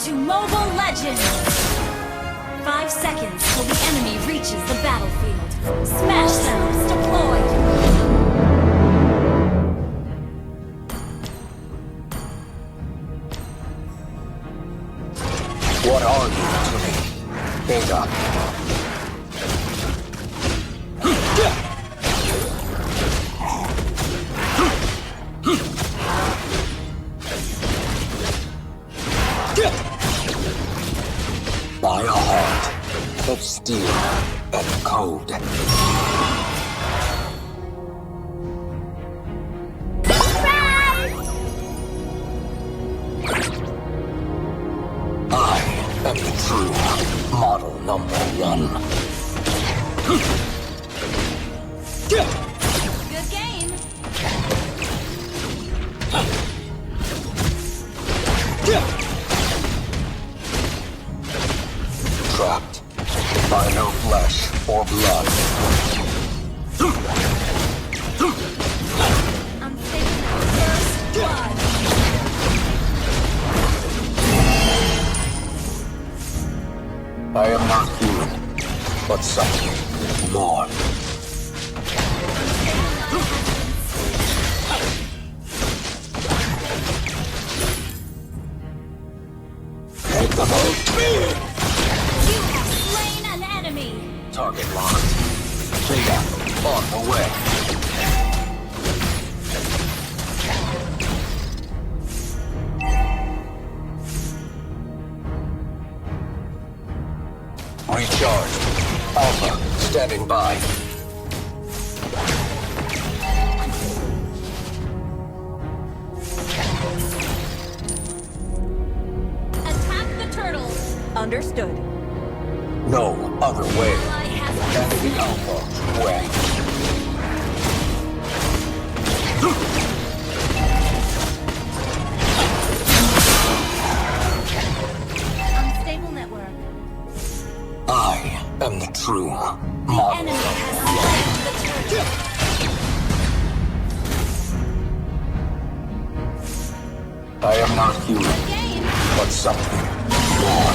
To Mobile Legends! 5 seconds till the enemy reaches the battlefield. Smash cells deployed! What are you to me, Beta? By a heart of steel and code. I am the true model number 1. Good game! Trapped by no flesh or blood. I'm taking first blood. I am not human, but something more. Take the boat. Target locked. Beta on the way. Recharged. Alpha standing by. Attack the turtles. Understood. No other way than the Alpha way. Unstable network. I am the true The model. enemy has slain the turtle. I am not human, but something more.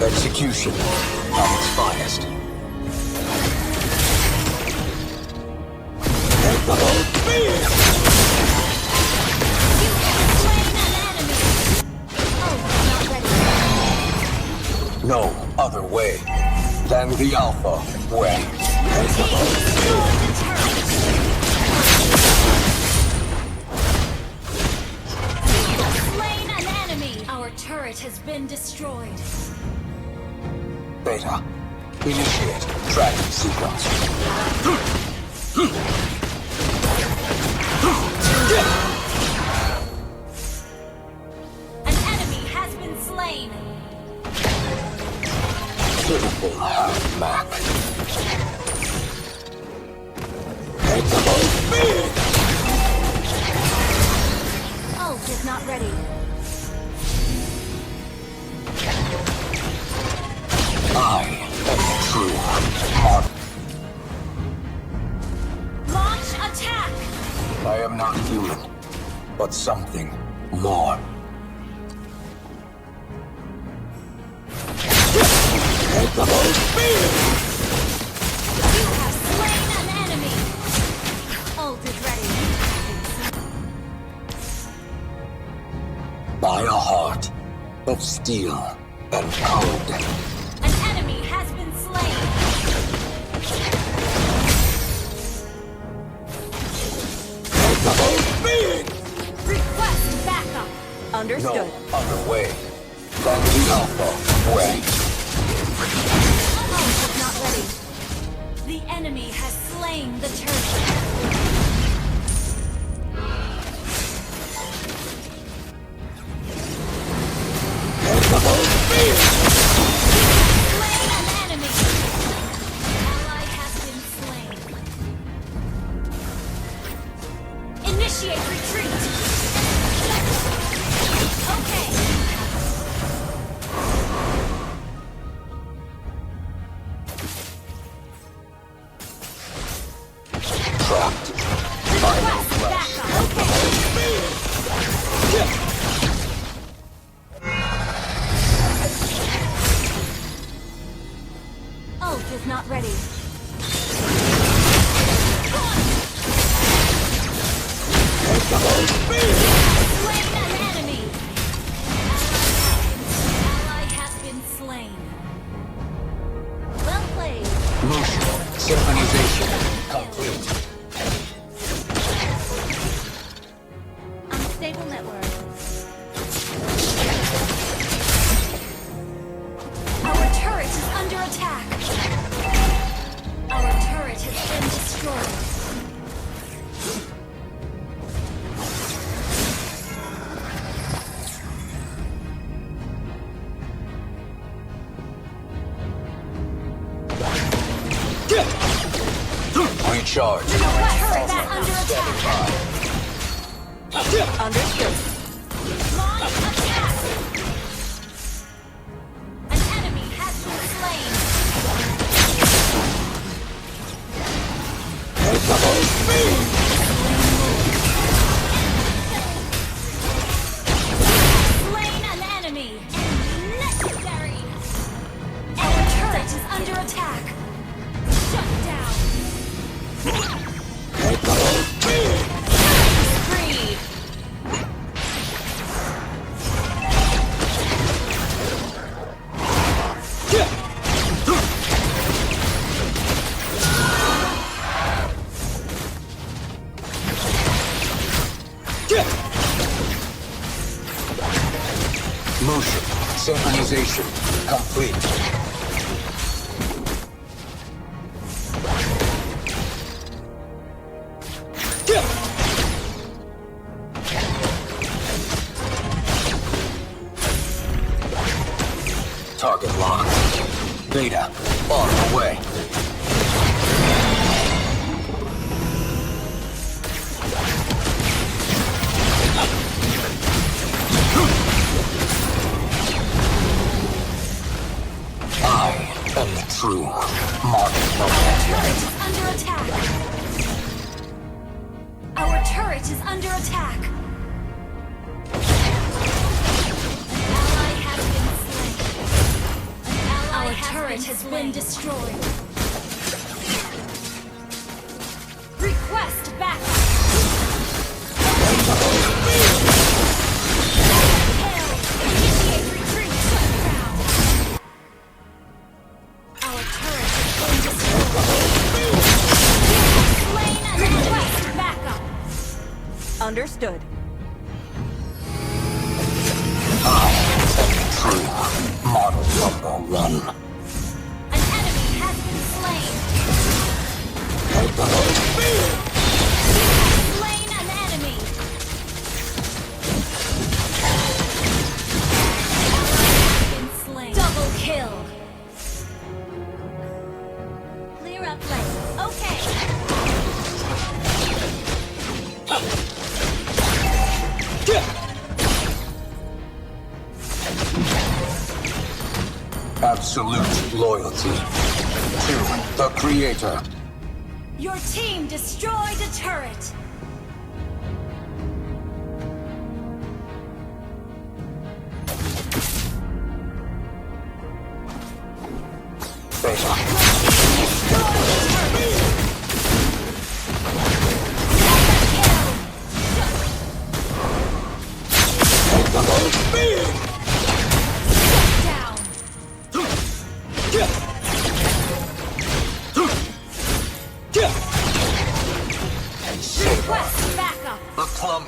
Execution at its finest. No other way than the Alpha way. Slain an enemy. Our turret has been destroyed. Beta, initiate tracking sequence. An enemy has been slain. Pitiful half-Mac. Ult is not ready. I am the true model. Long but something more. You have slain an enemy! Ult is ready. By a heart of steel and cold. An enemy has been slain! Request backup! Understood. No other way than the Alpha way. Ult is not ready. The enemy has slain the turret. Slain an enemy! Ally has been slain. Initiate retreat! Okay! Trapped. Request backup! Ult is not ready. Slain an enemy! Ally has been slain. Well played. Motion synchronization complete. Unstable network. Our turret is under attack. Our turret has been destroyed. Recharge. Our turret is under attack. Understood. Launch attack. An enemy has been slain. Slain an enemy. Necessary. Our turret is under attack. Shut down. Spree. Motion synchronization complete. Target locked. Beta on the way. I am the true market Our of turret is under attack. Our turret is under attack. An ally has been slain. An ally Our turret has been destroyed. Request backup. Initiate retreat. Shut down. Our turret has been destroyed. Slain an enemy. Request backup. Understood. I am the true model number one. An enemy has been slain. Slain an enemy. Been slain. Double kill. Clear up lane. Okay. Absolute loyalty to the Creator. Your team destroyed a turret.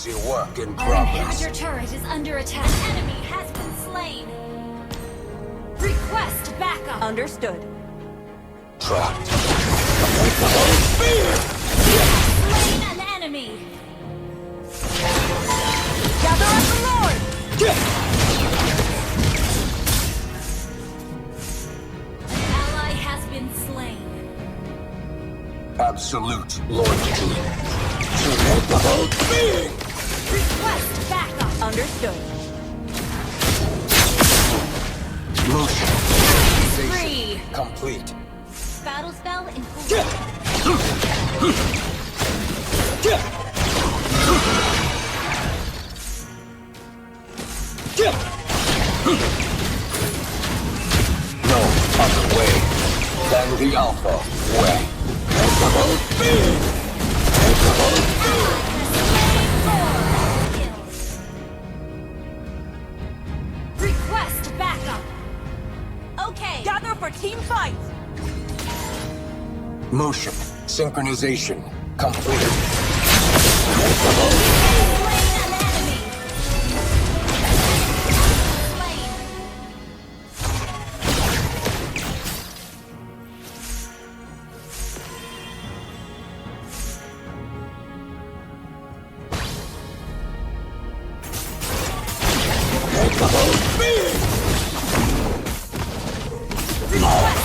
Clumsy work in Our progress. inhibitor turret is under attack. An enemy has been slain. Request backup. Understood. Trapped. Slain an enemy. Gather up the Lord! An ally has been slain. Absolute loyalty. To the whole being! Request backup. Understood. Motion. Free. Complete. Battle spell in full. No other way than the Alpha way. Request backup. Okay. Gather for team fight! Motion. Synchronization. Complete. Slain an enemy. Slain. Request